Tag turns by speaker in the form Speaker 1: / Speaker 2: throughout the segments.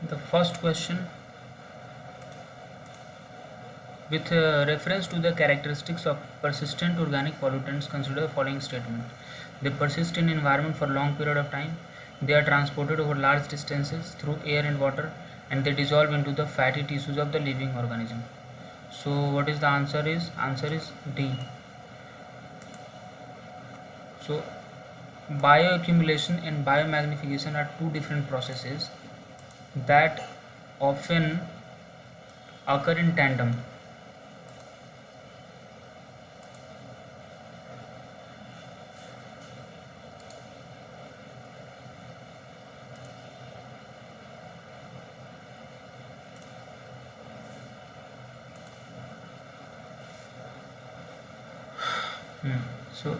Speaker 1: The first question, with reference to the characteristics of persistent organic pollutants, consider the following statement. They persist in environment for a long period of time. They are transported over large distances through air and water, and they dissolve into the fatty tissues of the living organism. So what is the answer is? Answer is D. So bioaccumulation and biomagnification are two different processes that often occur in tandem. So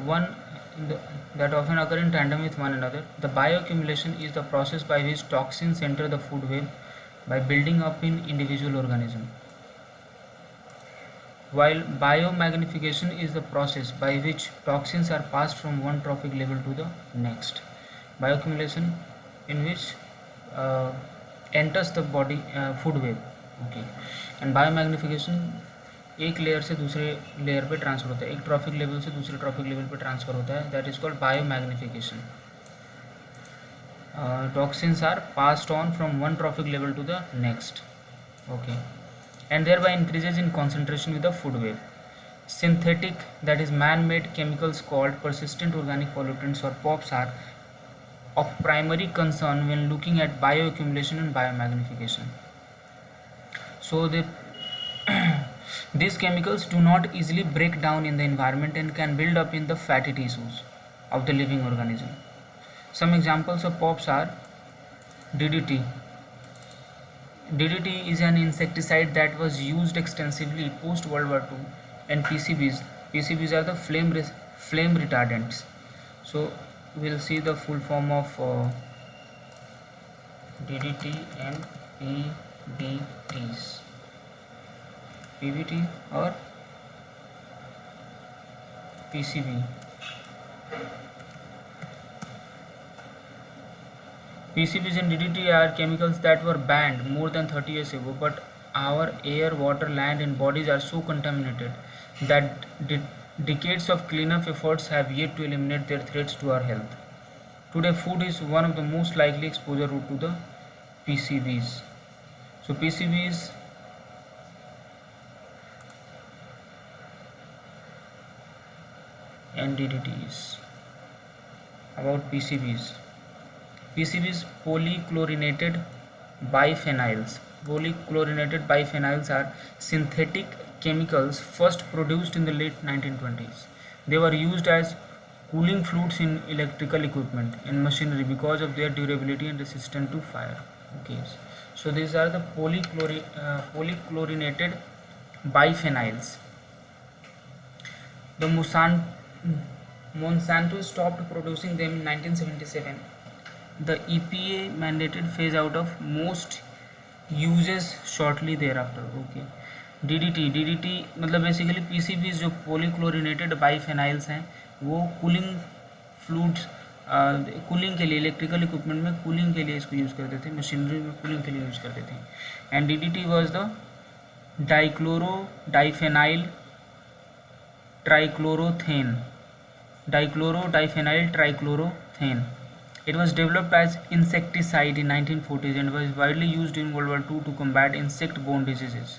Speaker 1: one that often occur in tandem with one another. The bioaccumulation is the process by which toxins enter the food web by building up in individual organism, while biomagnification is the process by which toxins are passed from one trophic level to the next. Bioaccumulation, in which uh, enters the body food web, okay, and biomagnification एक layer से दूसरे layer पे transfer होता है, एक trophic level से दूसरे trophic level पे ट्रांसफर होता है, that is called biomagnification. Toxins are passed on from one trophic level to the next, okay, and thereby increases in concentration with the food web. Synthetic, that is man-made chemicals called persistent organic pollutants or POPs are of primary concern when looking at bioaccumulation and biomagnification. So these chemicals do not easily break down in the environment and can build up in the fatty tissues of the living organism. Some examples of POPs are DDT. DDT is an insecticide that was used extensively post World War II, and PCBs. PCBs are the flame retardants. So we'll see the full form of DDT and PBTs. PBT or PCB. PCBs and DDT are chemicals that were banned more than 30 years ago, but our air, water, land and bodies are so contaminated that decades of cleanup efforts have yet to eliminate their threats to our health. Today, food is one of the most likely exposure route to the PCBs. So PCBs and DDTs. About PCBs. PCBs, polychlorinated biphenyls. Polychlorinated biphenyls are synthetic chemicals first produced in the late 1920s. They were used as cooling fluids in electrical equipment and machinery because of their durability and resistance to fire. Okay, so these are the polychlorinated biphenyls. The Monsanto stopped producing them in 1977. The EPA mandated phase out of most uses shortly thereafter. Okay. DDT मतलब basically PCBs जो पोलीक्लोरिनेटेड बाइफेनाइल्स हैं वो cooling fluids cooling के लिए electrical equipment में cooling के लिए इसको यूज़ करते थे, मशीनरी में कूलिंग के लिए यूज़ करते थे. And DDT was the dichloro diphenyl trichloroethane. Dichloro-diphenyl trichlorothane. It was developed as insecticide in 1940s and was widely used in World War II to combat insect-borne diseases.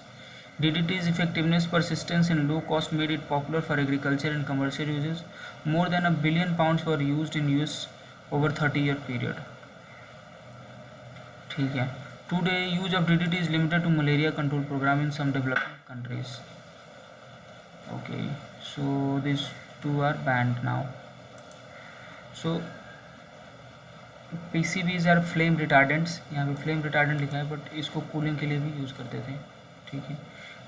Speaker 1: DDT's effectiveness, persistence, and low cost made it popular for agriculture and commercial uses. More than £1 billion were used in US over 30-year period. ठीक है. Today, use of DDT is limited to malaria control program in some developing countries. Okay, so these two are banned now. So PCBs are flame retardants. यहाँ पे flame retardant लिखा है but इसको cooling के लिए भी यूज़ करते थे. ठीक है.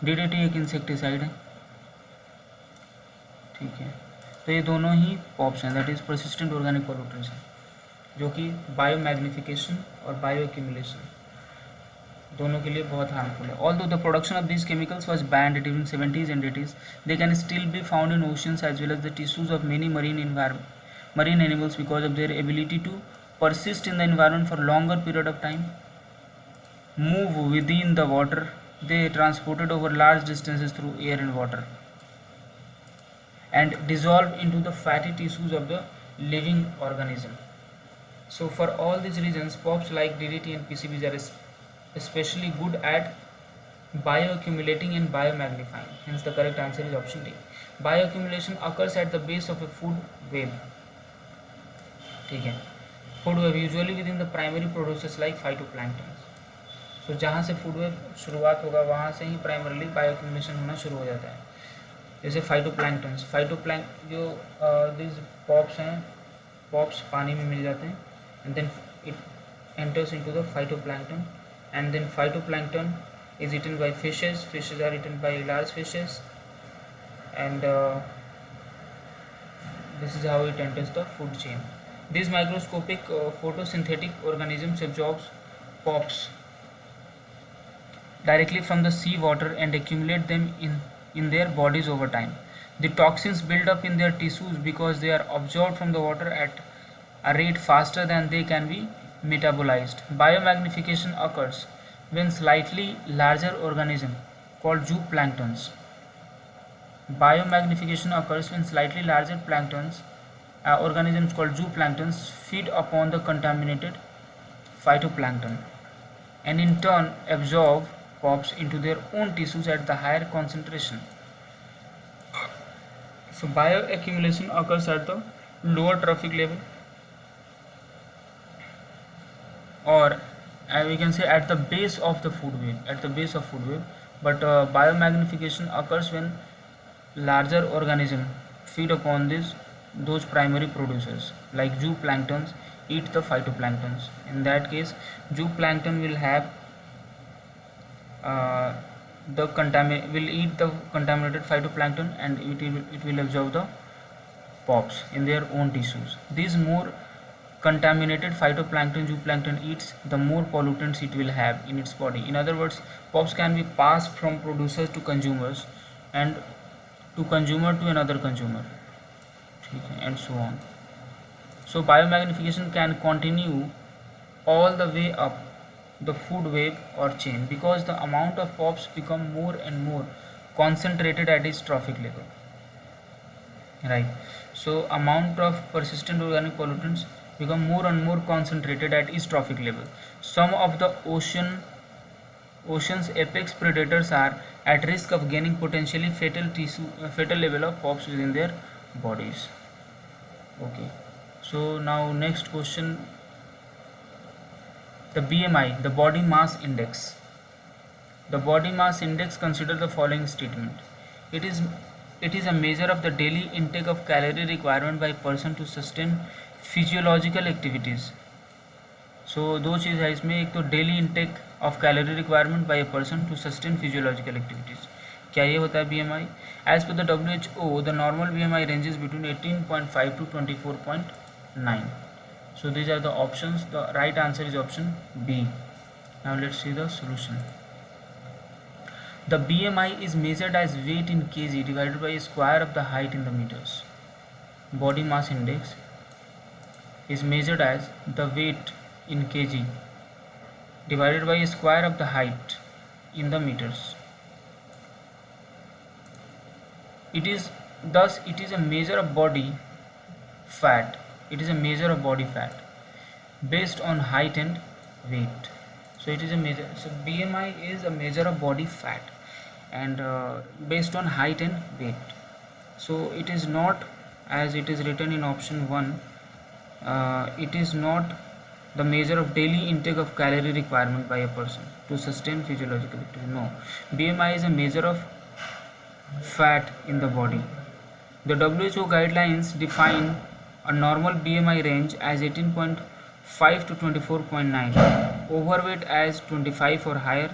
Speaker 1: DDT एक इंसेक्टिसाइड है. ठीक है. तो ये दोनों ही पॉप्स हैं, that is persistent organic pollutants हैं, जो कि बायोमैग्निफिकेशन और बायोएक्यूमुलेशन दोनों के लिए बहुत हार्मफुल है. Although the production of these chemicals was banned during 70s and 80s, they can still be found in oceans as well as the tissues of many marine animals because of their ability to persist in the environment for longer period of time. move within the water. They transported over large distances through air and water and dissolve into the fatty tissues of the living organism. So for all these reasons, POPs like DDT and PCBs are especially good at bioaccumulating and biomagnifying. Hence the correct answer is option D. Bioaccumulation occurs at the base of a food web. ठीक है, food web usually within the primary producers like phytoplankton. So जहाँ से food web शुरुआत होगा वहाँ से ही primarily बायोअक्यूमुलेशन होना शुरू हो जाता है. जैसे फाइटोप्लैंक्टन्स, जो दिस पॉप्स हैं, पॉप्स पानी में मिल जाते हैं and then it enters into the phytoplankton and then phytoplankton is eaten by fishes. Fishes are eaten by large fishes, and this is how it enters the food chain. These microscopic photosynthetic organisms absorb POPs directly from the sea water and accumulate them in their bodies over time. The toxins build up in their tissues because they are absorbed from the water at a rate faster than they can be metabolized. Biomagnification occurs when slightly larger organism called zooplanktons. Biomagnification occurs when slightly larger organisms called zooplanktons feed upon the contaminated phytoplankton and in turn absorb POPs into their own tissues at the higher concentration. So bioaccumulation occurs at the lower trophic level, or we can say at the base of the food web, but biomagnification occurs when larger organisms feed upon those primary producers like zooplanktons eat the phytoplanktons. In that case, zooplankton will have will eat the contaminated phytoplankton and it will absorb the POPs in their own tissues. These more contaminated phytoplankton zooplankton eats, the more pollutants it will have in its body. In other words, POPs can be passed from producers to consumers and to consumer to another consumer, and so on. So biomagnification can continue all the way up the food web or chain because the amount of POPs become more and more concentrated at its trophic level. Right. So amount of persistent organic pollutants become more and more concentrated at its trophic level. Some of the ocean's apex predators are at risk of gaining potentially fatal level of POPs within their bodies. Okay. So now next question, the BMI, the body mass index. The body mass index consider the following statement. It is a measure of the daily intake of calorie requirement by person to sustain physiological activities. So दो चीज़ है इसमें, एक तो daily intake of calorie requirement by a person to sustain physiological activities. क्या ये होता है BMI? As per the WHO the normal BMI ranges between 18.5 to 24.9. So these are the options. The right answer is option B. Now let's see the solution. The BMI is measured as weight in kg divided by a square of the height in the meters. Body mass index is measured as the weight in kg divided by a square of the height in the meters. It is a measure of body fat. It is a measure of body fat based on height and weight. So it is a measure. So BMI is a measure of body fat and based on height and weight. So it is not, as it is written in option 1, it is not the measure of daily intake of calorie requirement by a person to sustain physiological activity. No, BMI is a measure of fat in the body. The WHO guidelines define a normal BMI range as 18.5 to 24.9, overweight as 25 or higher,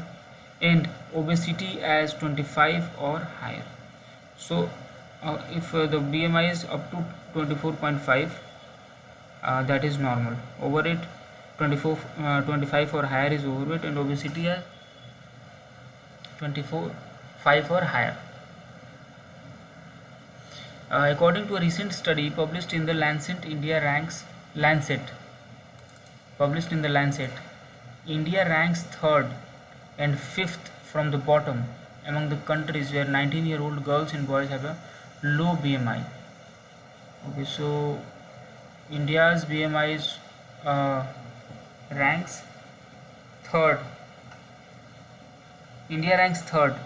Speaker 1: and obesity as 25 or higher. So if the BMI is up to 24.5, that is normal. Overweight 25 or higher is overweight, and obesity is 5 or higher. According to a recent study published in the Lancet, India ranks third and fifth from the bottom among the countries where 19-year-old girls and boys have a low BMI. Okay, so India's BMI is ranks third. India ranks third,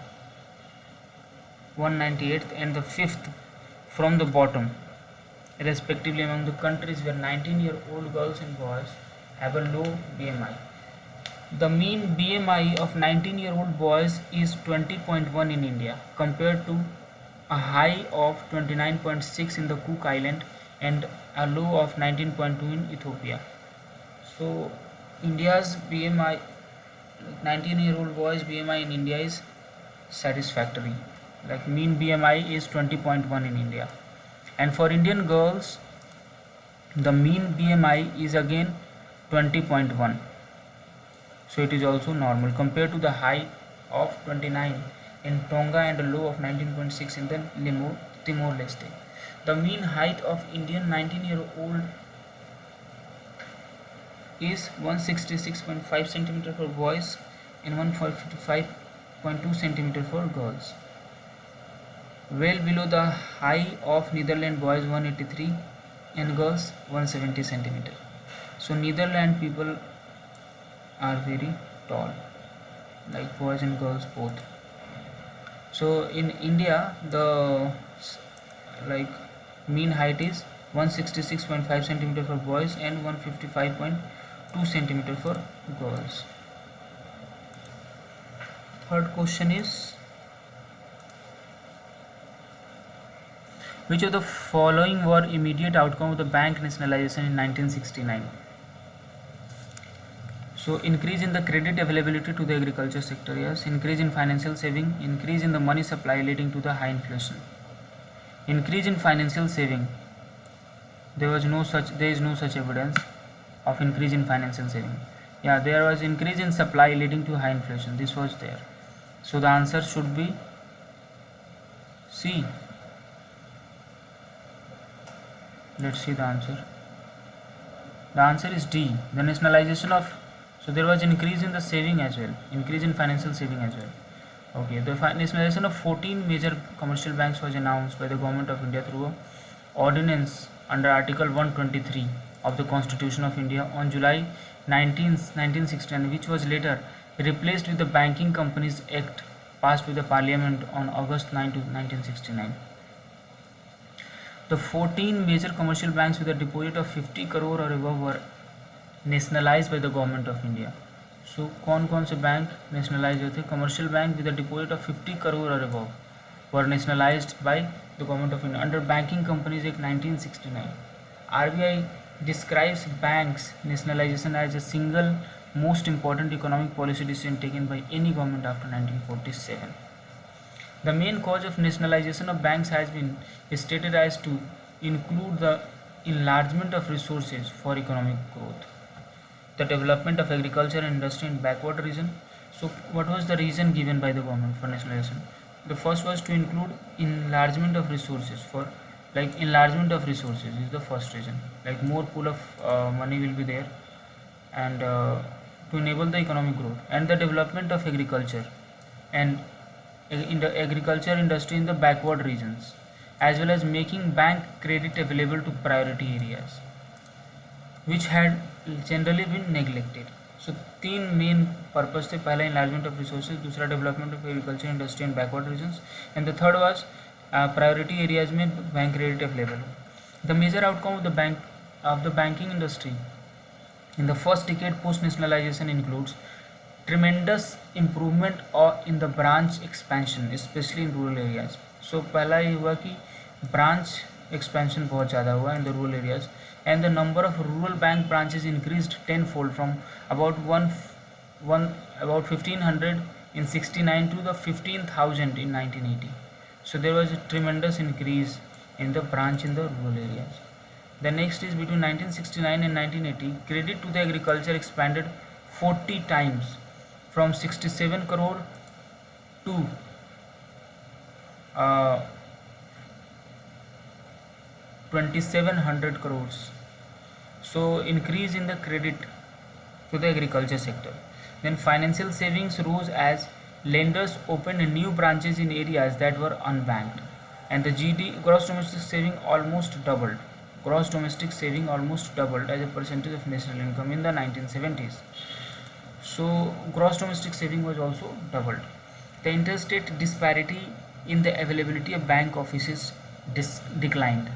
Speaker 1: 198th, and the fifth from the bottom, respectively, among the countries where 19-year-old girls and boys have a low BMI. The mean BMI of 19-year-old boys is 20.1 in India, compared to a high of 29.6 in the Cook Island and a low of 19.2 in Ethiopia. So, India's BMI, 19-year-old boys' BMI in India is satisfactory. Like mean BMI is 20.1 in India, and for Indian girls, the mean BMI is again 20.1. So it is also normal compared to the high of 29 in Tonga and a low of 19.6 in the Timor-Leste. The mean height of Indian 19-year-old is 166.5 cm for boys and 145.2 cm for girls, well below the high of Netherlands boys 183 and girls 170 cm. So Netherlands people are very tall, like boys and girls both. So in India, the like mean height is 166.5 cm for boys and 155.2 cm for girls. Third question is, which of the following were immediate outcome of the bank nationalization in 1969? So increase in the credit availability to the agriculture sector, yes. Increase in financial saving, increase in the money supply leading to the high inflation. Increase in financial saving, there is no such evidence of increase in financial saving. Yeah, there was increase in supply leading to high inflation, this was there. So the answer should be C. Let's see the answer. The answer is D. The nationalization of, so there was increase in the saving as well, increase in financial saving as well. Okay, the nationalization of 14 major commercial banks was announced by the Government of India through a ordinance under Article 123 of the Constitution of India on July 19th, 1969, which was later replaced with the Banking Companies Act passed with the Parliament on August 9, 1969. The 14 major commercial banks with a deposit of 50 crore or above were nationalized by the Government of India. So कौन से bank nationalized हुए थे? Commercial bank with a deposit of 50 crore or above were nationalized by the Government of India under Banking Companies Act 1969. RBI describes banks nationalization as a single most important economic policy decision taken by any government after 1947. The main cause of nationalization of banks has been stated as to include the enlargement of resources for economic growth, the development of agriculture and industry in backward region. So what was the reason given by the government for nationalization? The first was to include enlargement of resources, for like enlargement of resources is the first reason, like more pool of money will be there, and to enable the economic growth and the development of agriculture and in the agriculture industry in the backward regions, as well as making bank credit available to priority areas which had generally been neglected. So तीन main purpose थे, पहला enlargement of resources, दूसरा development of agriculture industry in backward regions, and the third was priority areas में bank credit available. The major outcome of the banking industry in the first decade post nationalization includes tremendous improvement in the branch expansion, especially in rural areas. So पहला ये हुआ कि branch expansion बहुत ज़्यादा हुआ in the rural areas, and the number of rural bank branches increased tenfold from about 1500 in 69 to the 15,000 in 1980. So there was a tremendous increase in the branch in the rural areas. The next is between 1969 and 1980, credit to the agriculture expanded 40 times from 67 crore to 2700 crores. So increase in the credit to the agriculture sector. Then financial savings rose as lenders opened new branches in areas that were unbanked, and the gross domestic saving almost doubled. Gross domestic saving almost doubled as a percentage of national income in the 1970s. So gross domestic saving was also doubled. The interstate disparity in the availability of bank offices declined.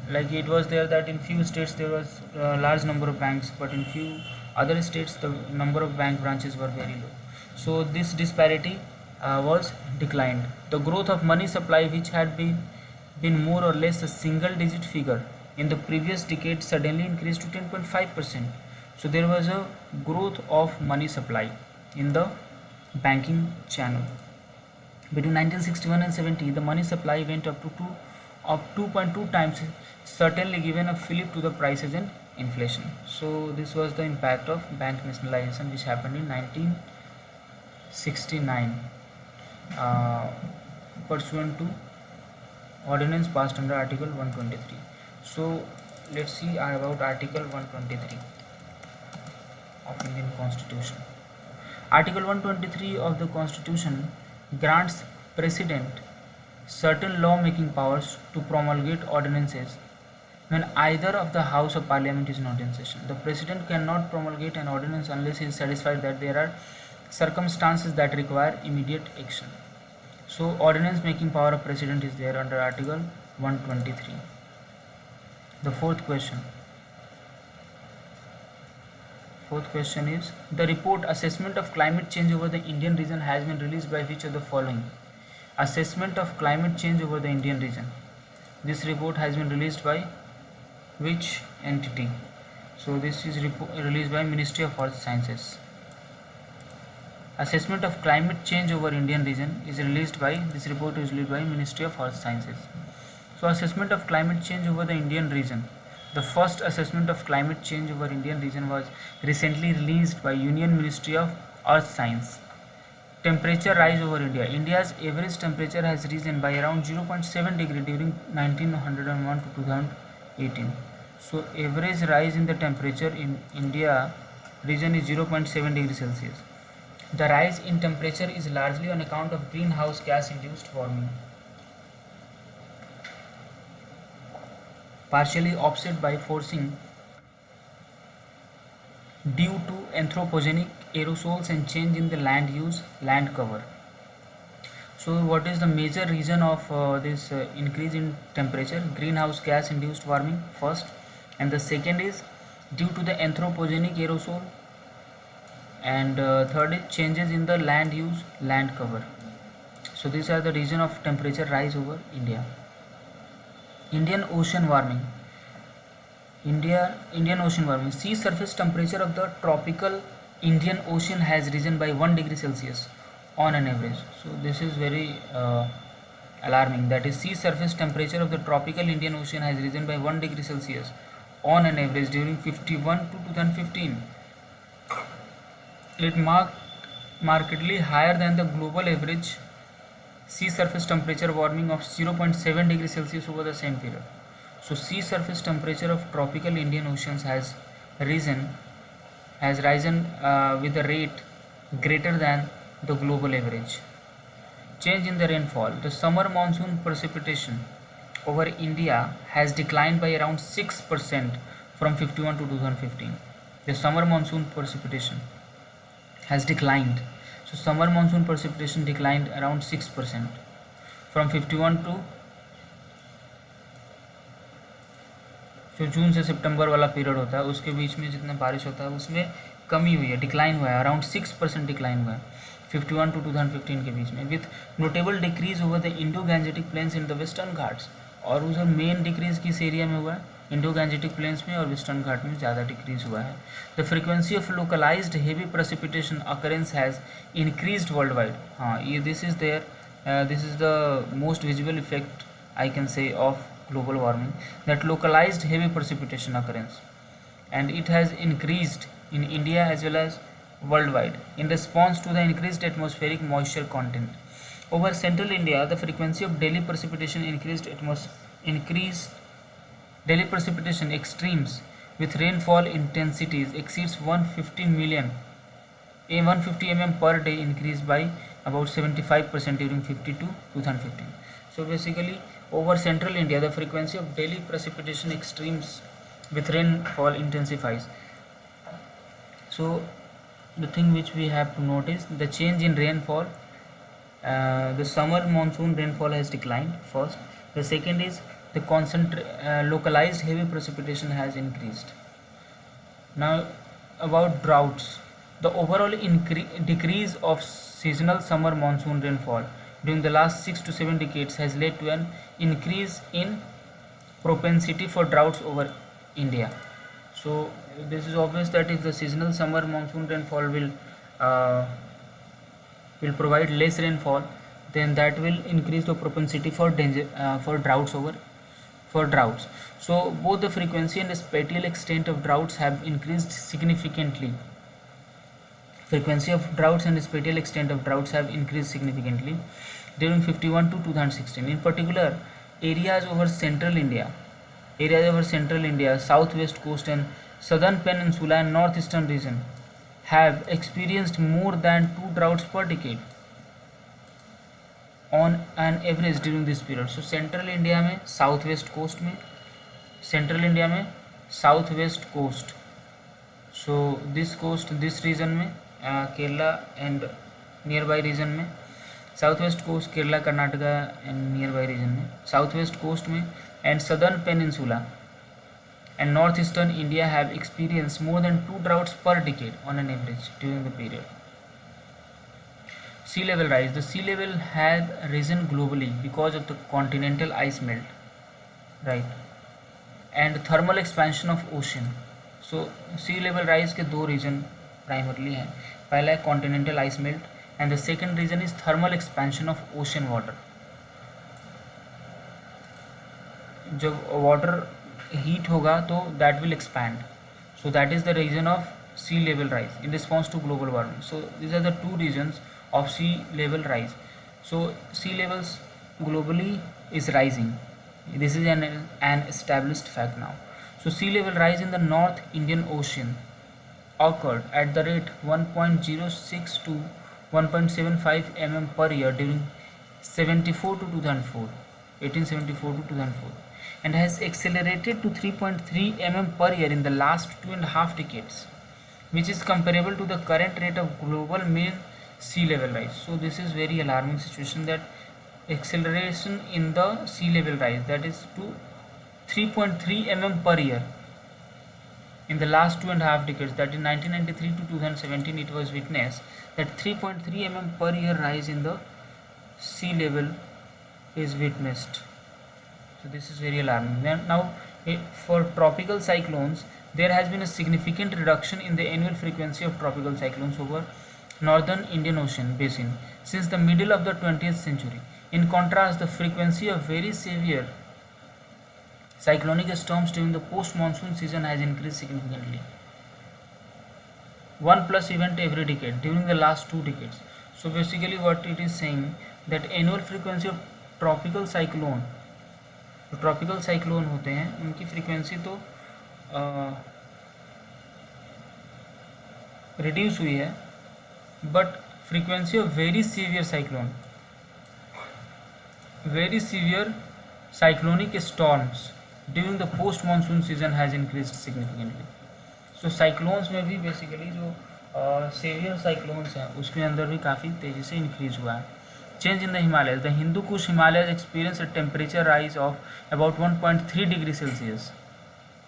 Speaker 1: Like it was there that in few states there was a large number of banks, but in few other states the number of bank branches were very low. So this disparity was declined. The growth of money supply, which had been more or less a single digit figure in the previous decade, suddenly increased to 10.5%. So there was a growth of money supply in the banking channel. Between 1961 and 70, the money supply went up to 2.2 times, certainly given a fillip to the prices and inflation. So this was the impact of bank nationalization which happened in 1969 pursuant to ordinance passed under Article 123. So let's see about Article 123 of Indian Constitution. Article 123 of the Constitution grants President certain law-making powers to promulgate ordinances when either of the House of Parliament is not in session. The President cannot promulgate an ordinance unless he is satisfied that there are circumstances that require immediate action. So ordinance making power of President is there under Article 123. The fourth question is, the report Assessment of Climate Change over the Indian Region has been released by which of the following? Assessment of Climate Change over the Indian Region. This report has been released by which entity? So this is released by Ministry of Earth Sciences. Assessment of Climate Change over Indian Region is released by, this report is released by Ministry of Earth Sciences. So assessment of climate change over the Indian region. The first assessment of climate change over Indian region was recently released by Union Ministry of Earth Science. Temperature rise over India. India's average temperature has risen by around 0.7 degree during 1901 to 2018. So average rise in the temperature in India region is 0.7 degrees Celsius. The rise in temperature is largely on account of greenhouse gas induced warming, partially offset by forcing due to anthropogenic aerosols and change in the land use, land cover. So what is the major reason of this increase in temperature? Greenhouse gas induced warming first, and the second is due to the anthropogenic aerosol, and third is changes in the land use, land cover. So these are the reason of temperature rise over India. Indian Ocean warming. Indian Ocean warming. Sea surface temperature of the tropical Indian Ocean has risen by 1 degree Celsius on an average. So this is very alarming. That is, sea surface temperature of the tropical Indian Ocean has risen by 1 degree Celsius on an average during 51 to 2015. It markedly higher than the global average sea surface temperature warming of 0.7 degrees Celsius over the same period. So sea surface temperature of tropical Indian Oceans has risen with a rate greater than the global average. Change in the rainfall. The summer monsoon precipitation over India has declined by around 6% from 51 to 2015. The summer monsoon precipitation has declined. So summer monsoon precipitation declined around 6% from 51 to, जो जून से सितंबर वाला period होता है उसके बीच में जितना बारिश होता है उसमें कमी हुई है, डिक्लाइन हुआ है, अराउंड 6% डिक्लाइन हुआ है 51 टू 2015 के बीच में, with notable decrease over the Indo Gangetic plains in the western Ghats. और उधर मेन डिक्रीज किस एरिया में हुआ है? इंडो गैंजेटिक प्लेन्स में और वेस्टर्न घाट में ज़्यादा डिक्रीज हुआ है. The frequency of localised heavy precipitation occurrence has increased world wide. हाँ, ये this is the most visible effect I can say of global warming, that localized heavy precipitation occurrence, and it has increased in India as well as worldwide in response to the increased atmospheric moisture content. Over central India, the frequency of daily precipitation increased daily precipitation extremes with rainfall intensities exceeds 150 million, a 150 mm per day increased by about 75% during 50 to 2015. So basically over central India the frequency of daily precipitation extremes with rainfall intensifies. So the thing which we have to notice, the change in rainfall, the summer monsoon rainfall has declined first. The second is the localized heavy precipitation has increased. Now about droughts, the overall decrease of seasonal summer monsoon rainfall during the last 6 to 7 decades has led to an increase in propensity for droughts over India. So this is obvious that if the seasonal summer monsoon rainfall will provide less rainfall, then that will increase the propensity for droughts. So both the frequency and the spatial extent of droughts have increased significantly. Frequency of droughts and the spatial extent of droughts have increased significantly during 51 to 2016. In particular, areas over central India, southwest coast and southern peninsula and northeastern region have experienced more than 2 droughts per decade on an average during this period. So central India में southwest coast में, so this region में Kerala and nearby region में, southwest coast Kerala, Karnataka and nearby region में, southwest coast में and southern peninsula and northeastern India have experienced more than 2 droughts per decade on an average during the period. Sea level rise. The sea level has risen globally because of the continental ice melt, right, and thermal expansion of ocean. So sea level rise के दो reason primarily हैं. पहला है continental ice melt and the second reason is thermal expansion of ocean water. जब water heat होगा तो that will expand, so that is the reason of sea level rise in response to global warming. So these are the two reasons of sea level rise. So sea levels globally is rising. This is an established fact now. So sea level rise in the North Indian Ocean occurred at the rate 1.06 to 1.75 mm per year during 1874 to 2004, and has accelerated to 3.3 mm per year in the last 2.5 decades, which is comparable to the current rate of global mean sea level rise. So this is very alarming situation, that acceleration in the sea level rise, that is to 3.3 mm per year in the last 2.5 decades, that in 1993 to 2017 it was witnessed that 3.3 mm per year rise in the sea level is witnessed. So this is very alarming. Then now for tropical cyclones, there has been a significant reduction in the annual frequency of tropical cyclones over northern Indian Ocean basin since the middle of the 20th century. In contrast, the frequency of very severe cyclonic storms during the post-monsoon season has increased significantly. 1+ event every decade during the last 2 decades. So basically what it is saying, that annual frequency of tropical cyclone, जो tropical cyclone होते हैं उनकी frequency तो reduce हुई है, but frequency of very severe cyclonic storms during the post monsoon season has increased significantly. So cyclones में भी basically जो सीवियर साइक्लोन्स हैं उसके अंदर भी काफ़ी तेज़ी से इंक्रीज हुआ है. Change in the Himalayas. The Hindu Kush Himalayas experienced a temperature rise of about 1.3 degrees Celsius.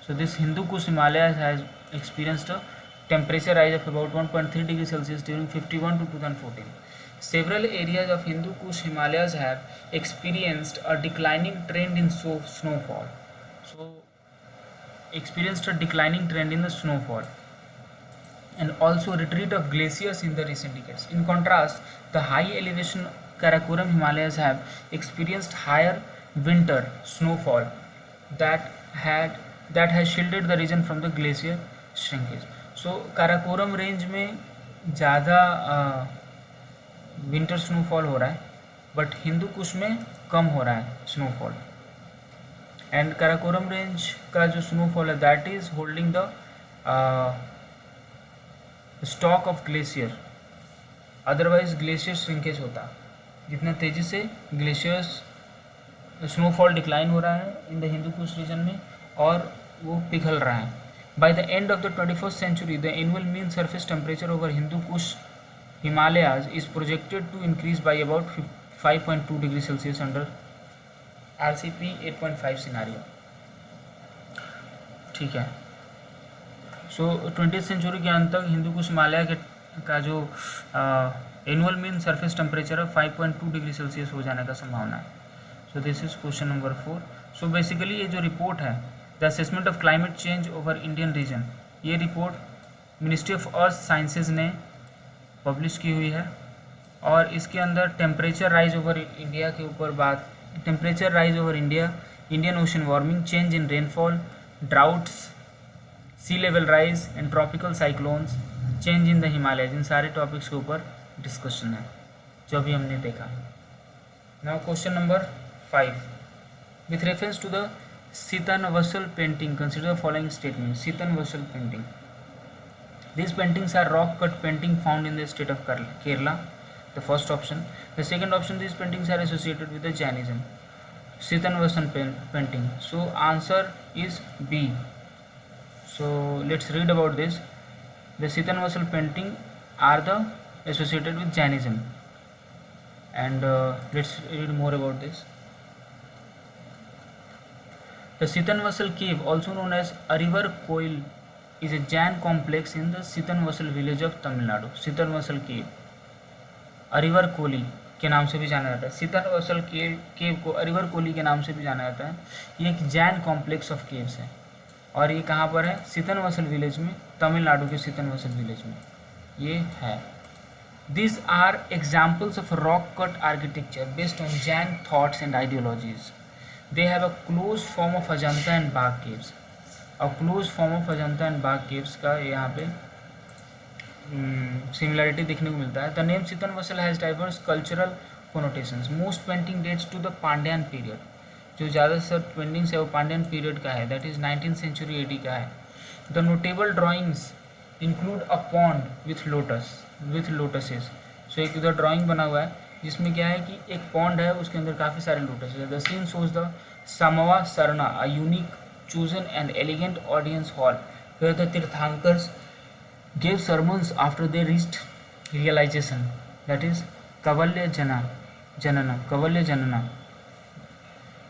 Speaker 1: So this Hindu Kush Himalayas has experienced a temperature rise of about 1.3 degrees Celsius during 51 to 2014. Several areas of Hindu Kush Himalayas have experienced a declining trend in snowfall. So experienced a declining trend in the snowfall and also retreat of glaciers in the recent decades. In contrast, the high elevation Karakoram Himalayas have experienced higher winter snowfall that has shielded the region from the glacier shrinkage. So Karakoram range में ज़्यादा winter snowfall हो रहा है, but Hindu Kush में कम हो रहा है snowfall. And Karakoram range का जो स्नोफॉल है that is holding the stock of glacier, otherwise glacier shrinkage होता, जितना तेज़ी से ग्लेशियर्स स्नोफॉल डिक्लाइन हो रहा है in the Hindu Kush region में और वो पिघल रहा है. By the end of the 21st century the annual mean surface temperature over Hindu Kush Himalayas is projected to increase by about 5.2 degree Celsius under RCP 8.5 scenario. ठीक है. सो 20th सेंचुरी के अंत तक हिंदू कुश हिमालय का जो एनुअल मीन सरफेस टेम्परेचर है 5.2 डिग्री सेल्सियस हो जाने का संभावना है. So this is question number 4. So basically ये जो रिपोर्ट है the assessment of climate change over Indian region, ये report ministry of earth sciences ने पब्लिश की हुई है और इसके अंदर टेम्परेचर राइज ओवर इंडिया के ऊपर बात, temperature rise over India, Indian ocean warming, change in rainfall, droughts, sea level rise and tropical cyclones, change in the Himalayas, इन सारे टॉपिक्स के ऊपर डिस्कशन है जो अभी हमने देखा. Now question number 5. With reference to the Sittanavasal painting consider the following statement. Sittanavasal painting, these paintings are rock cut painting found in the state of Kerala, the first option. The second option, these paintings are associated with the Jainism. Sitan-Vasan painting, so answer is B. So let's read about this. The Sitan-Vasan painting are the associated with Jainism, and let's read more about this. The Sitan-Vasal cave, also known as Arivar Koil, is a Jain complex in the Sitan-Vasal village of Tamil Nadu. Sitan-Vasal cave Arivar Koil के नाम से भी जाना जाता है. सितन-वसल केव को अरिवर कोली के नाम से भी जाना जाता है. ये एक जैन कॉम्प्लेक्स ऑफ केव्स है और ये कहाँ पर है? सितन-वसल विलेज में, तमिलनाडु के सितन-वसल विलेज में ये है. These are examples of rock cut architecture based on Jain thoughts and ideologies. They have a close form of Ajanta and Bagh caves. और close form of Ajanta and Bagh caves का यहाँ पे सिमिलरिटी देखने को मिलता है. The name Sittanavasal has diverse cultural connotations. Most painting dates to the Pandyan period. जो ज़्यादातर पेंटिंग्स है वो पांड्यान पीरियड का है, that is 19th century AD का है. The notable drawings include a pond with lotuses. So एक उधर ड्राइंग बना हुआ है जिसमें क्या है कि एक पॉन्ड है, उसके अंदर काफ़ी सारे लोटस है. The scene shows the Samavasarana, a unique chosen an elegant audience hall where the Tirthankars gave sermons after they reached realization, that is कवल्य जनना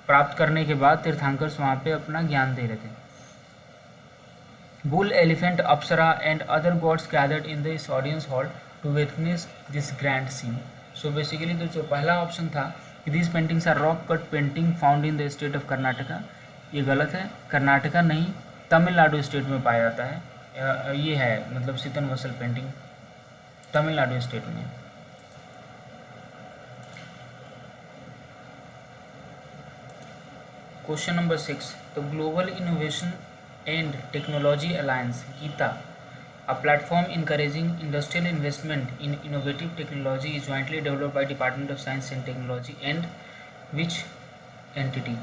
Speaker 1: प्राप्त करने के बाद तीर्थांकर्स वहाँ पे अपना ज्ञान दे रहे थे. Bull, elephant, apsara and other gods gathered in this audience hall to witness this grand scene. So basically तो जो पहला ऑप्शन था कि this paintings are rock cut painting found in the state of Karnataka, ये गलत है. कर्नाटका नहीं, तमिलनाडु स्टेट में पाया जाता है. ये है मतलब सितन-वसल पेंटिंग तमिलनाडु स्टेट में. Question number 6. The global innovation and technology alliance GITA, a platform encouraging industrial investment in innovative technology, is jointly developed by Department of Science and Technology and which entity?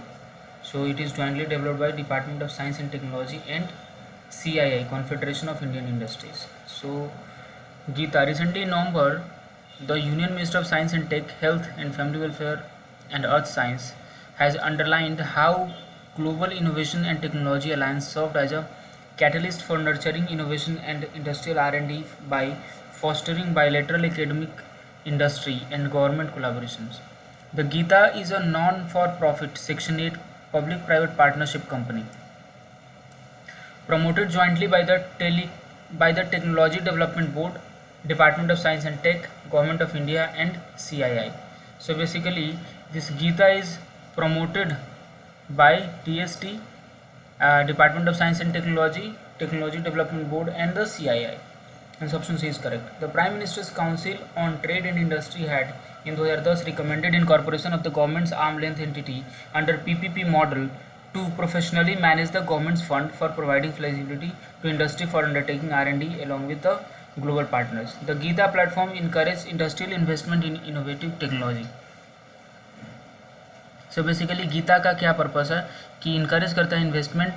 Speaker 1: So it is jointly developed by Department of Science and Technology and CII, Confederation of Indian Industries. So Geeta, recently in November, the Union Minister of Science and Tech, Health and Family Welfare and Earth Science has underlined how Global Innovation and Technology Alliance served as a catalyst for nurturing innovation and industrial R&D by fostering bilateral academic, industry and government collaborations. The Geeta is a non-for-profit Section 8 public-private partnership company promoted jointly by the Technology Development Board, Department of Science and Tech, Government of India and CII. So basically this Geeta is promoted by TST, Department of Science and Technology, Technology Development Board and the CII. And option C is correct. The Prime Minister's Council on Trade and Industry had in 2010 recommended incorporation of the government's arm length entity under PPP model to professionally manage the government's fund for providing flexibility to industry for undertaking R&D along with the global partners. The Geeta platform encourages industrial investment in innovative technology. So basically GITA का क्या purpose है कि encourage करता है investment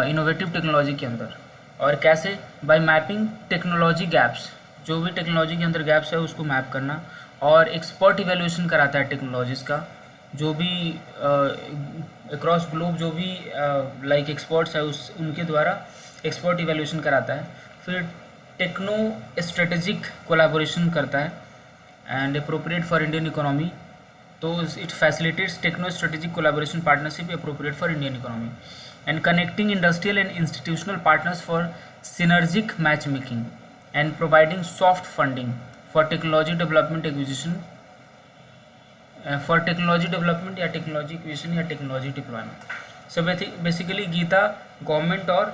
Speaker 1: innovative technology के अंदर। और कैसे? बाय मैपिंग टेक्नोलॉजी गैप्स, जो भी टेक्नोलॉजी के अंदर गैप्स है उसको मैप करना, और एक्सपर्ट इवेल्यूशन कराता है टेक्नोलॉजीज़ का, जो भी अक्रॉस ग्लोब जो भी लाइक एक्सपर्ट्स है उस उनके द्वारा एक्सपर्ट इवेल्यूशन कराता है। फिर टेक्नो स्ट्रेटेजिक कोलैबोरेशन करता है and appropriate for Indian economy, तो it facilitates techno strategic collaboration partnership appropriate for Indian economy and connecting industrial and institutional partners for synergic match making and providing soft funding for technology development acquisition, for technology development या technology acquisition या technology deployment. So basically GITA government और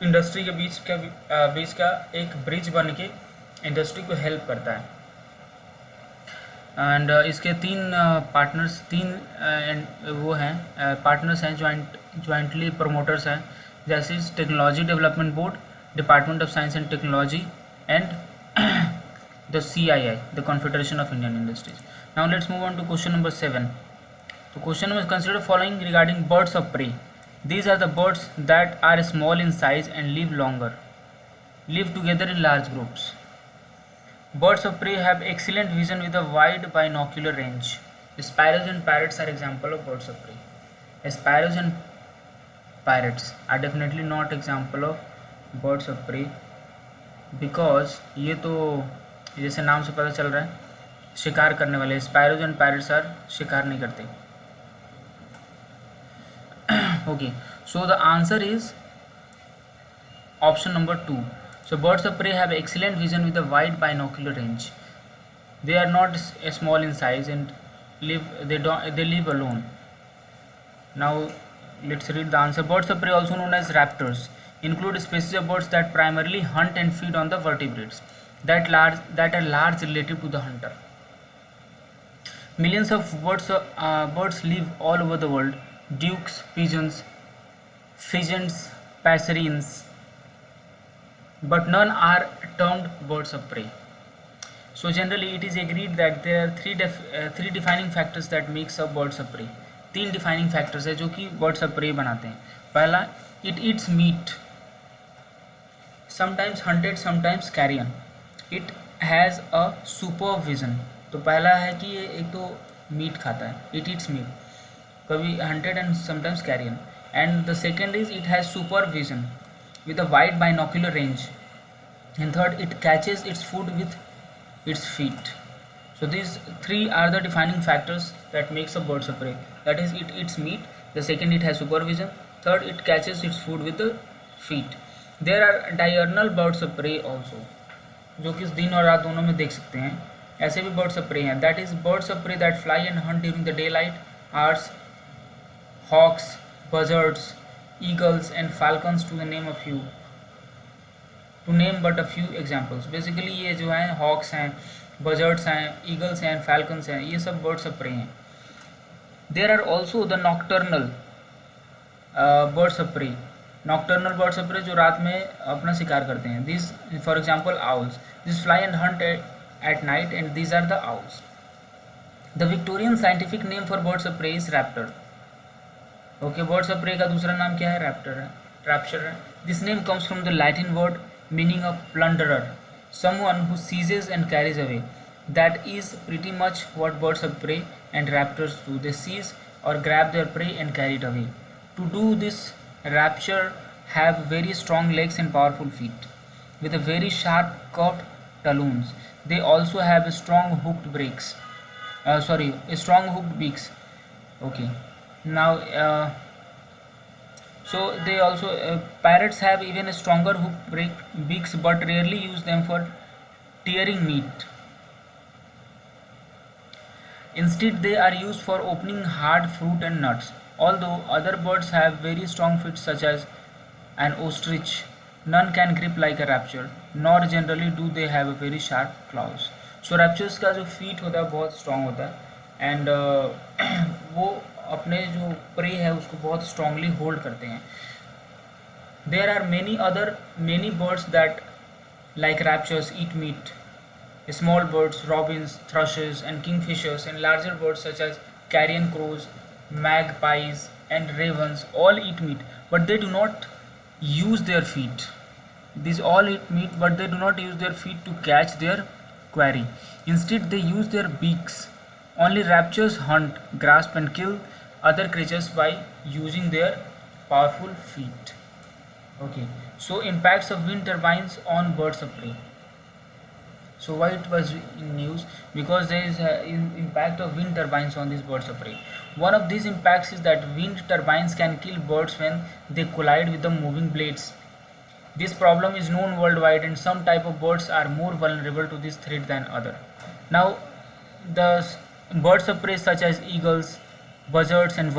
Speaker 1: industry के बीच का एक bridge बन के industry को हेल्प करता है। एंड इसके वो हैं पार्टनर्स हैं, ज्वाइंटली प्रमोटर्स हैं, जैसे technology development board, department of science and technology and the CII, the confederation of Indian industries. Now let's move on to question number 7. तो question number consider following regarding birds of prey. These are the birds that are small in size and live longer, live together in large groups. Birds of prey have excellent vision with a wide binocular range. Sparrows and parrots are example of birds of prey. Sparrows and parrots are definitely not example of birds of prey because ये तो जैसे नाम से पता चल रहा है शिकार करने वाले। Sparrows and parrots are शिकार नहीं करते। Okay, so the answer is option number 2. So birds of prey have excellent vision with a wide binocular range. They are not small in size and they live alone. Now let's read the answer. Birds of prey, also known as raptors, include species of birds that primarily hunt and feed on the vertebrates that are large relative to the hunter. Millions of birds live all over the world. Dukes, pigeons, pigeons, passerines, but none are termed birds of prey. So generally it is agreed that there are three defining factors that makes up birds of prey. 3 defining factors है जो कि birds of prey बनाते हैं. पहला, it eats meat, sometimes hunted, sometimes carrion. It has a superb vision. तो पहला है कि ये एक तो मीट खाता है, it eats meat, कभी hunted and sometimes carrion. And the second is it has super vision with a wide binocular range. And third, it catches its food with its feet. So these 3 are the defining factors that makes a birds of prey. That is, it eats meat. The second, it has super vision. Third, it catches its food with the feet. There are diurnal birds of prey also, जो कि दिन और रात दोनों में देख सकते हैं. ऐसे भी birds of prey हैं. That is, birds of prey that fly and hunt during the daylight hours. Hawks, buzzards, eagles and falcons to name but a few examples. Basically ये जो हैं hawks हैं, buzzards हैं, eagles हैं, falcons हैं, ये सब birds of prey हैं. There are also the nocturnal birds of prey. Nocturnal birds of prey जो रात में अपना शिकार करते हैं. These, for example, owls. These fly and hunt at night and these are the owls. The Victorian scientific name for birds of prey is raptor. Okay, birds of prey का दूसरा नाम क्या है? रैप्चर है. This name comes from the Latin word meaning of plunderer, someone who seizes and carries away. That is pretty much what birds of prey and raptors do. They seize or grab their prey and carry it away. To do this, raptor have very strong legs and powerful feet with a very sharp curved talons. They also have strong hooked beaks. Okay. Now so they also parrots have even a stronger hooked beaks but rarely use them for tearing meat. Instead they are used for opening hard fruit and nuts. Although other birds have very strong feet such as an ostrich, none can grip like a rapture, nor generally do they have a very sharp claws. So raptors का जो feet होता है बहुत strong होता है and वो अपने जो प्रे है उसको बहुत स्ट्रांगली होल्ड करते हैं. There are many birds that like raptors eat meat. Small birds, robins, thrushes and kingfishers and larger birds such as carrion crows, magpies, and ravens all eat meat, but they do not use their feet. These all eat meat, but they do not use their feet to catch their quarry. Instead, they use their beaks. Only raptors hunt, grasp, and kill other creatures by using their powerful feet. Okay, so impacts of wind turbines on birds of prey. So why it was in news? Because there is an impact of wind turbines on these birds of prey. One of these impacts is that wind turbines can kill birds when they collide with the moving blades. This problem is known worldwide, and some type of birds are more vulnerable to this threat than other. Now, the birds of prey such as eagles, buzzards, and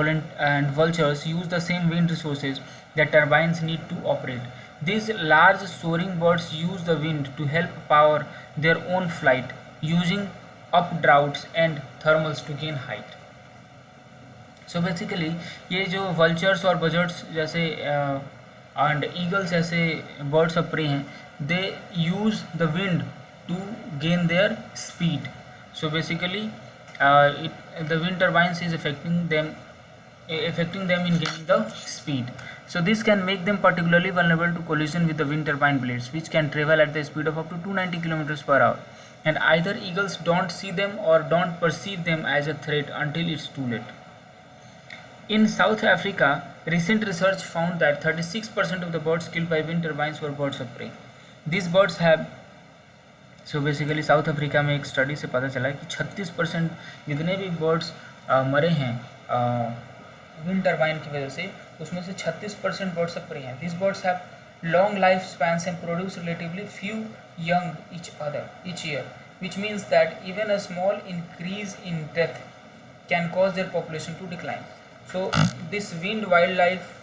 Speaker 1: vultures use the same wind resources that turbines need to operate. These large soaring birds use the wind to help power their own flight, using updrafts and thermals to gain height. So basically ये जो vultures और buzzards जैसे and eagles जैसे birds of prey हैं, they use the wind to gain their speed. So basically the wind turbines is affecting them in gaining the speed. So this can make them particularly vulnerable to collision with the wind turbine blades, which can travel at the speed of up to 290 kilometers per hour. And either eagles don't see them or don't perceive them as a threat until it's too late. In South Africa, recent research found that 36% of the birds killed by wind turbines were birds of prey. These birds have basically south Africa में एक study से पता चला कि 36% जितने भी birds मरे हैं विंड टर्बाइन की वजह से, उसमें से 36% बर्ड्स ऑफ प्रे हैं. This birds have long life spans and produce relatively few young each year, which means that even a small increase in death can cause their population to decline. So this wind wildlife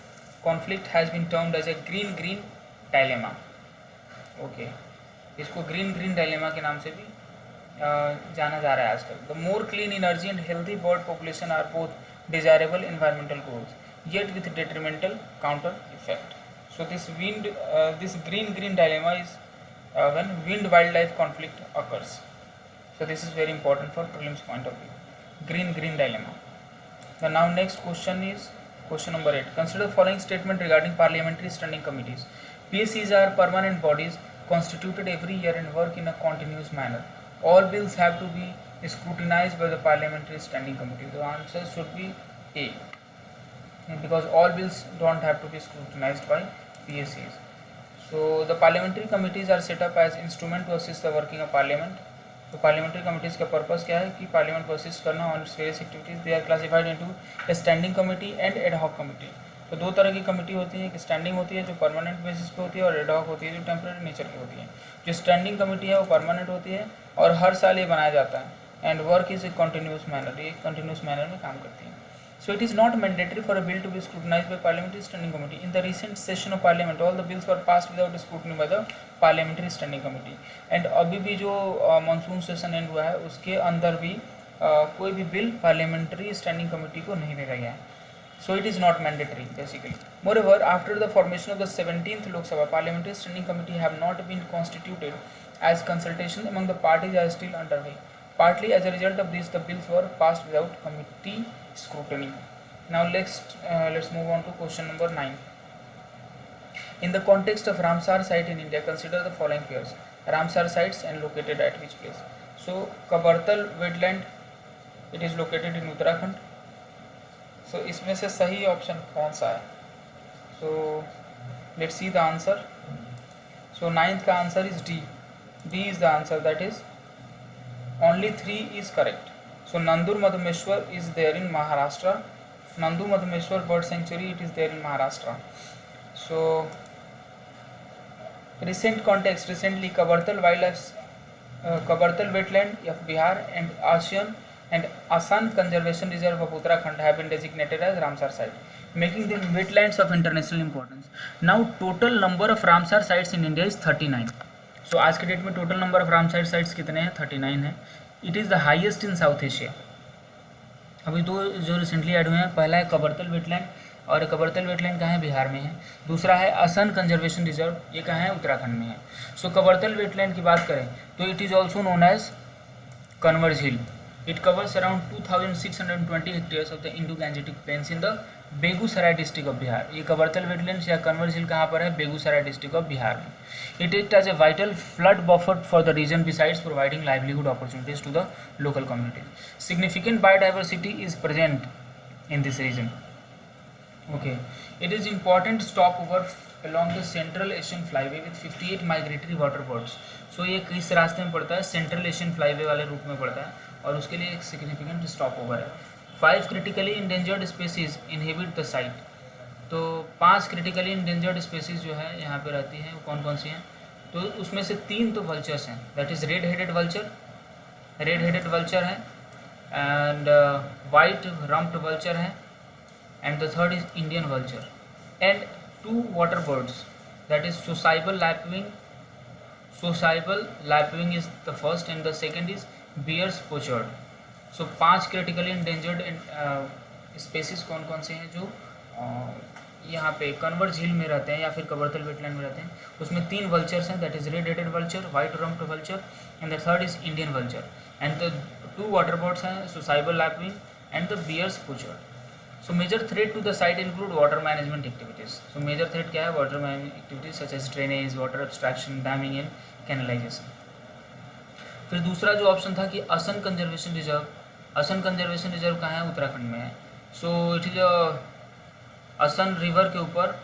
Speaker 1: conflict has been termed as a green dilemma. Okay, इसको green dilemma के नाम से भी जाना जा रहा है आजकल. The more clean energy and healthy bird population are both desirable environmental goals, yet with detrimental counter effect. So this green dilemma is when wind wildlife conflict occurs. So this is very important for prelims point of view. Green dilemma. The now next question is question number 8. Consider the following statement regarding parliamentary standing committees. PSCs are permanent bodies constituted every year and work in a continuous manner. All bills have to be scrutinized by the parliamentary standing committee. The answer should be A, because all bills don't have to be scrutinized by PSCs. So the parliamentary committees are set up as instrument to assist the working of parliament. So parliamentary committees का purpose क्या है कि parliament को assist करना on its various activities. They are classified into a standing committee and ad hoc committee. तो दो तरह की कमेटी होती है, एक स्टैंडिंग होती है जो परमानेंट बेसिस पे होती है, और एड हॉक होती है जो टेम्परेरी नेचर की होती है. जो स्टैंडिंग कमेटी है वो परमानेंट होती है और हर साल ये बनाया जाता है, and work is a continuous manner, ये कंटिन्यूस मैनर में काम करती है. So it is not mandatory for a bill to be scrutinized by parliamentary standing committee. In the recent session of parliament, all the bills were passed without scrutiny by the parliamentary standing committee. And अभी भी जो monsoon session and हुआ है उसके अंदर भी कोई भी बिल parliamentary standing committee को नहीं भेजा गया है. So it is not mandatory basically. Moreover, after the formation of the 17th Lok Sabha, parliamentary standing committee have not been constituted, as consultation among the parties are still underway. Partly as a result of this, the bills were passed without committee scrutiny. Now let's move on to question number 9. In the context of Ramsar site in India, consider the following pairs. Ramsar sites and located at which place? So Kabartal wetland, it is located in Uttarakhand. So इसमें से सही option कौन सा है? So let's see the answer. So 9th का answer is D. D is the answer, that is only 3 is correct. So Nandur Madhumeshwar is there in Maharashtra. Nandur Madhumeshwar Bird Sanctuary, it is there in Maharashtra. So recently Kabartal wetland of Bihar and Asan Conservation Reserve of Uttarakhand have been designated as Ramsar site, making them wetlands of international importance. Now total number of Ramsar sites in India is 39. So आज के date में total number of Ramsar sites कितने हैं? 39 है. It is the highest in south Asia. अभी दो जो recently add हुए हैं, पहला है कबरतल वेटलैंड, और कबरतल वेटलैंड कहाँ है? बिहार में है. दूसरा है असन कंजर्वेशन रिजर्व, ये कहाँ है? उत्तराखंड में है. सो कबरतल वेटलैंड की बात करें तो it is also known as Kanwar Jheel. It covers around 2,620 hectares of the Indo-Gangetic Plains in the Begusarai district of Bihar. ये कबरतल वेटलैंड्स या कन्वर झील कहाँ पर है? बेगूसराय डिस्ट्रिक्ट ऑफ बिहार में। It act as a vital flood buffer for the region besides providing livelihood opportunities to the local communities. Significant biodiversity is present in this region. Okay, it is important stopover along the Central Asian Flyway with 58 migratory water birds. So ये किस रास्ते में पड़ता है? Central Asian flyway वाले root में पड़ता है और उसके लिए एक सिग्निफिकेंट स्टॉप ओवर है। 5 critically endangered species inhabit the site. तो 5 क्रिटिकली इंडेंजर्ड स्पेसीज जो है यहाँ पे रहती हैं, वो कौन कौन सी हैं? तो उसमें से 3 तो वल्चर्स हैं, that is red headed vulture है, and white rumped vulture है, and the third is Indian vulture, and 2 water birds, that is sociable lapwing is the first and the second is Bear's pochard. So 5 critically endangered species कौन कौन से हैं जो यहाँ पे कन्वर झील में रहते हैं या फिर कबरतल वेटलैंड में रहते हैं? उसमें 3 वल्चर्स हैं, that is red headed vulture, white rumped vulture, and the third is Indian vulture, and the 2 water birds हैं, sociable lapwing and the Baer's pochard. So major threat to the site include water management activities. So major threat क्या है? Water management activities such as drainage, water abstraction, damming and canalisation. फिर दूसरा जो option था कि Assam conservation reserve. Assam conservation reserve कहाँ है? उत्तराखंड में है। So it is Asan river के ऊपर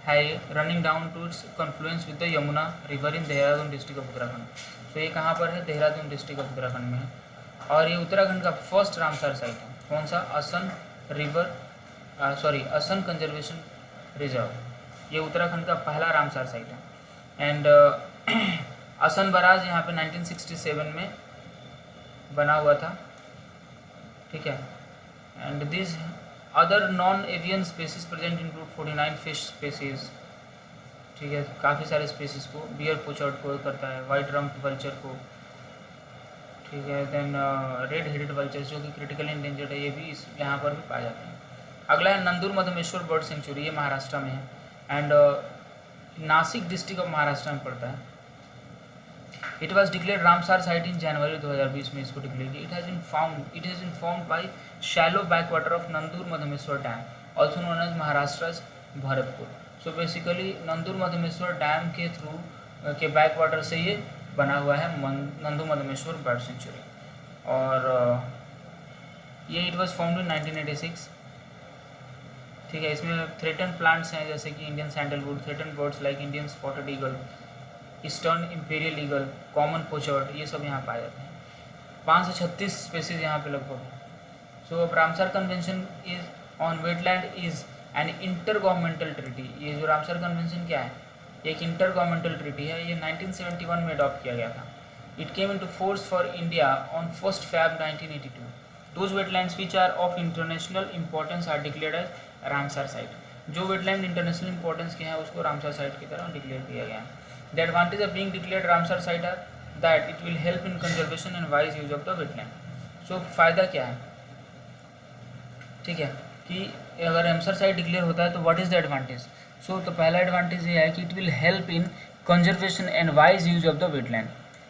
Speaker 1: है, running down to its confluence with the Yamuna river in Dehradun district of Uttarakhand. तो ये कहाँ पर है? देहरादून डिस्ट्रिक्ट ऑफ उत्तराखंड में है और ये उत्तराखंड का फर्स्ट रामसर साइट है। कौन सा? Assam river Assam conservation reserve. ये उत्तराखंड का पहला रामसर साइट है। एंड असम बराज यहाँ पे 1967 में बना हुआ था, ठीक है। And this other non avian species present include 49 fish species, ठीक है, काफ़ी सारे स्पेसीज को। बियर पोचर्ड को करता है, वाइट रम्प्ड वल्चर को, ठीक है। देन रेड हेडेड वल्चर्स जो कि क्रिटिकली इंडेंजर्ड है, ये भी इस यहाँ पर भी पाए जाते हैं। अगला है नंदूर मधमेश्वर बर्ड सेंचुरी, ये महाराष्ट्र में है and Nashik district of Maharashtra में पड़ता है। It was declared Ramsar site in January 2020 में इसको डिक्लेयर किया। It has been found by shallow back water of Nandur Madhmeshwar dam, also known as Maharashtra Bharatpur. So basically Nandur Madhmeshwar dam के थ्रू के बैक वाटर से ये बना हुआ है नंदूर मधमेश्वर बर्ड सेंचुरी। और ये इट वॉज फाउंड इन 1986, ठीक है। इसमें थ्रेटन प्लांट्स हैं जैसे कि Indian sandalwood, threaten birds like Indian spotted eagle, eastern imperial eagle, common pochard, ये सब यहाँ पाए जाते हैं। 536 स्पेसीज यहाँ पे लगभग है। So Ramsar convention is on wetland is an inter governmental treaty. ये जो रामसर कन्वेंशन क्या है? एक इंटर गवर्नमेंटल ट्रीटी है। ये 1971 में अडॉप्ट किया गया था। It came into force for India on 1 Feb 1982। Those wetlands which are of international importance are declared as Ramsar site. जो वेटलैंड इंटरनेशनल इंपॉर्टेंस के हैं उसको रामसर साइट की तरह डिक्लेयर किया गया है। The advantage of being declared Ramsar site are that it will help in conservation and wise use of the wetland. So फ़ायदा क्या है? ठीक है कि अगर रामसर साइट डिक्लेयर होता है तो व्हाट इज़ द एडवांटेज? सो तो पहला एडवांटेज ये है कि it will help in conservation and wise use of the wetland,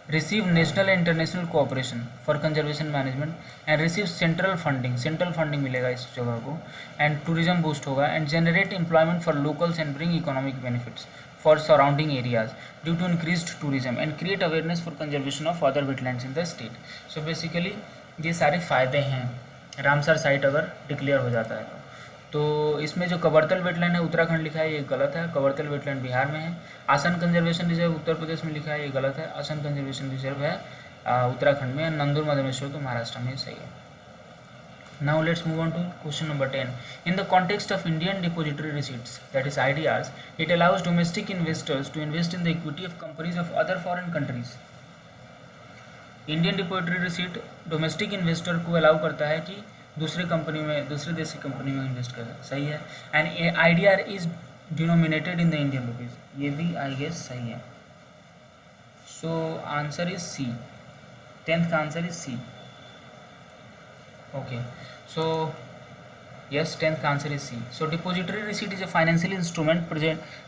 Speaker 1: receive national and international cooperation for conservation management and receive central funding मिलेगा इस जगह को, एंड टूरिज्म बूस्ट होगा and generate employment for locals and bring economic benefits for surrounding areas due to increased tourism and create awareness for conservation of other wetlands in the state. So basically ये सारे फ़ायदे हैं Ramsar site अगर declare हो जाता है तो इसमें जो कबरतल वेटलैंड है उत्तराखंड लिखा है ये गलत है, कबरतल वेटलैंड बिहार में है। आसन कंजर्वेशन रिजर्व उत्तर प्रदेश में लिखा है ये गलत है, आसन कंजर्वेशन रिजर्व है उत्तराखंड में, नंदूर मधमेश्वर तो महाराष्ट्र में सही है। Now let's move on to question number 10. In the context of Indian depository receipts, that is IDRs, it allows domestic investors to invest in the equity of companies of other foreign countries. Indian depository receipt domestic investor को allow करता है कि दूसरे देश की company में invest करें, सही है। And IDR is denominated in the Indian rupees, ये भी आई गेस सही है। So answer is C, 10th का answer is C. Okay, so yes, 10th answer is C. So depository receipt is a financial instrument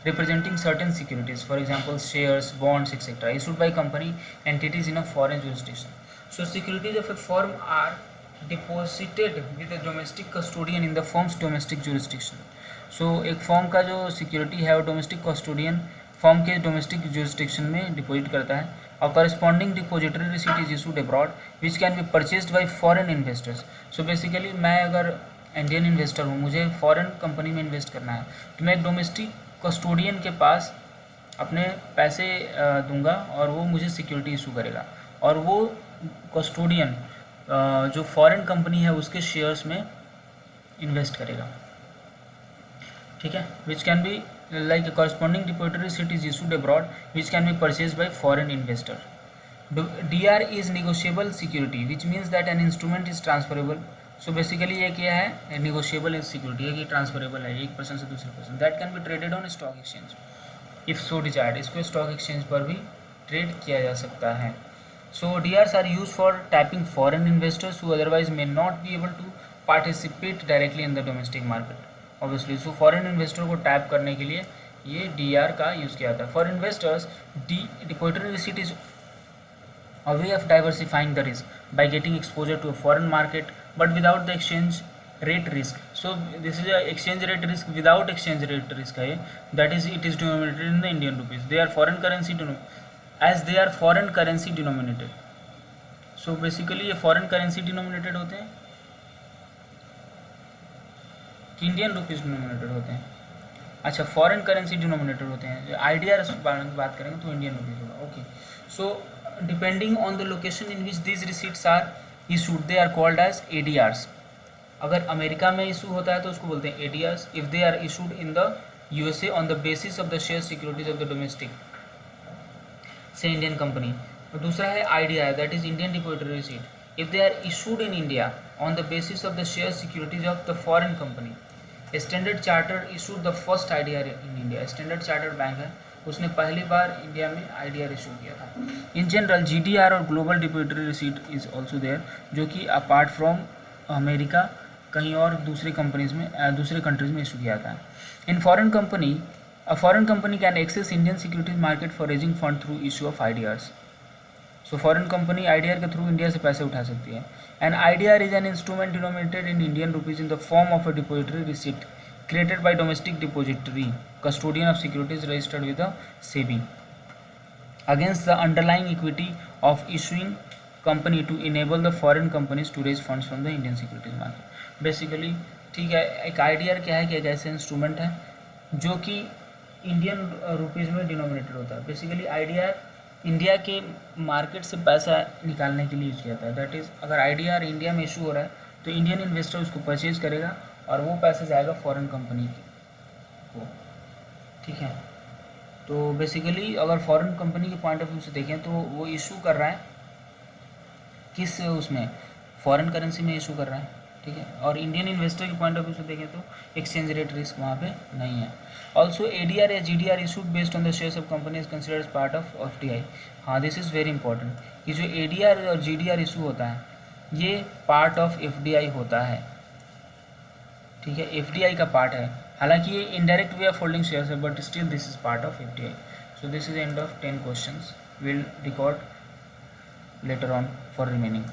Speaker 1: representing certain securities, for example shares, bonds, etc., issued by company entities in a foreign jurisdiction. So securities of a firm are deposited with a domestic custodian in the firm's domestic jurisdiction. So एक form का जो security है वो domestic custodian form के domestic jurisdiction में deposit करता है और corresponding depository receipt is issued abroad which can be purchased bye foreign investors. So basically मैं अगर इंडियन इन्वेस्टर हूँ, मुझे फॉरेन कंपनी में इन्वेस्ट करना है, तो मैं एक डोमेस्टिक कस्टोडियन के पास अपने पैसे दूंगा और वो मुझे सिक्योरिटी इशू करेगा और वो कस्टोडियन जो फॉरेन कंपनी है उसके शेयर्स में इन्वेस्ट करेगा. ठीक है. Which can be like a corresponding depository receipt is issued abroad which can be purchase by foreign investor. DR is negotiable security which means that an instrument is transferable. So basically ये क्या है, negotiable is security है कि transferable है एक person से दूसरे person. That can be traded on stock exchange if so desired. इसको स्टॉक एक्सचेंज पर भी ट्रेड किया जा सकता है. So DRs are used for tapping foreign investors who otherwise may not be able to participate directly in the domestic market. Obviously, so foreign investor को tap करने के लिए ये DR का यूज़ किया जाता है. For investors, depository receipt is a way of diversifying the risk by getting exposure to a foreign market, but without the exchange rate risk. So this is a exchange rate risk without exchange rate risk है. That is, it is denominated in the Indian rupees. They are foreign currency as they are foreign currency denominated. So basically ये foreign currency denominated होते हैं कि Indian rupees denominated होते हैं. अच्छा, foreign currency denominated होते हैं. IDR बात करेंगे तो इंडियन रुपीज़ होगा. Okay. So depending on the location in which this receipts are issued they are called as ADRs. अगर अमेरिका में इशू होता है तो उसको बोलते हैं ADRs. If they are issued in the USA on the basis of the share securities of the domestic say Indian company. और दूसरा है IDR, that is Indian depository receipt. If they are issued in India on the basis of the share securities of the foreign company. Standard charter issued the first IDR in India. Standard chartered bank है, उसने पहली बार India में IDR issue किया था. In general GDR और global depository receipt is also there, जो कि अपार्ट फ्रॉम अमेरिका कहीं और दूसरी कंपनीज में दूसरे कंट्रीज में इशू किया था. In foreign company A foreign company can access Indian securities market for raising fund through issue of IDRs. So foreign company IDR के through India से पैसे उठा सकती है. And IDR is an instrument denominated in Indian rupees in the form of a depository receipt created by domestic depository custodian of securities registered with the SEBI against the underlying equity of issuing company to enable the foreign companies to raise funds from the Indian securities market. Basically ठीक है, एक IDR क्या है कि एक ऐसा instrument है जो कि इंडियन रुपीज़ में डिनोमिनेटेड होता है. बेसिकली IDR इंडिया के मार्केट से पैसा निकालने के लिए यूज़ किया जाता है. दैट इज़, अगर IDR इंडिया में इशू हो रहा है तो इंडियन इन्वेस्टर उसको परचेज करेगा और वो पैसा जाएगा फॉरेन कंपनी को. ठीक है. तो बेसिकली अगर फॉरेन कंपनी के पॉइंट ऑफ व्यू से देखें तो वो इशू कर रहा है किस उसमें, फॉरेन करेंसी में इशू कर रहा है. ठीक है. और इंडियन इन्वेस्टर के पॉइंट ऑफ व्यू से देखें तो एक्सचेंज रेट रिस्क वहाँ पे नहीं है. ऑल्सो ADR या GDR issued based on the shares of company is considered part of FDI. हाँ, दिस इज़ वेरी इंपॉर्टेंट कि जो ADR और GDR इशू होता है ये पार्ट ऑफ FDI होता है. ठीक है, FDI का पार्ट है. हालांकि ये indirect way of holding shares है, but still this is part of FDI. So this is end of 10 questions. Will record later on for remaining.